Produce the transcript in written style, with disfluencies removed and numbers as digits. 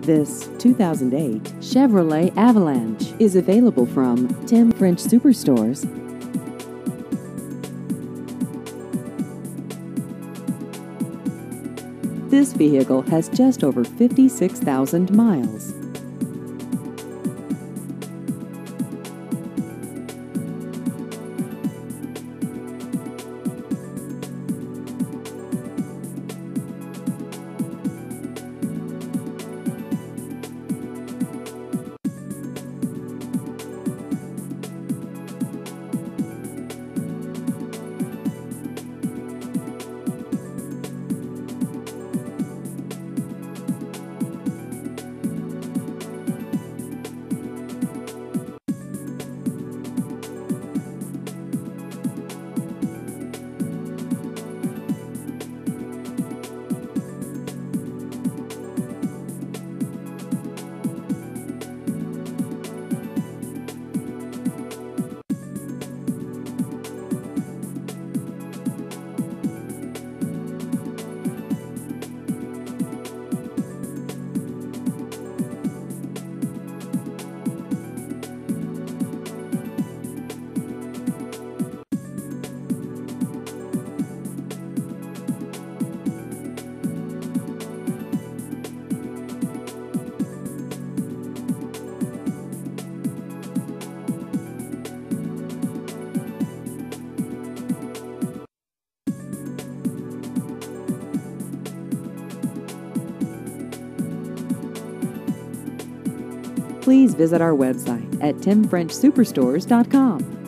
This 2008 Chevrolet Avalanche is available from Tim French Superstores. This vehicle has just over 56,000 miles. Please visit our website at timfrenchsuperstores.com.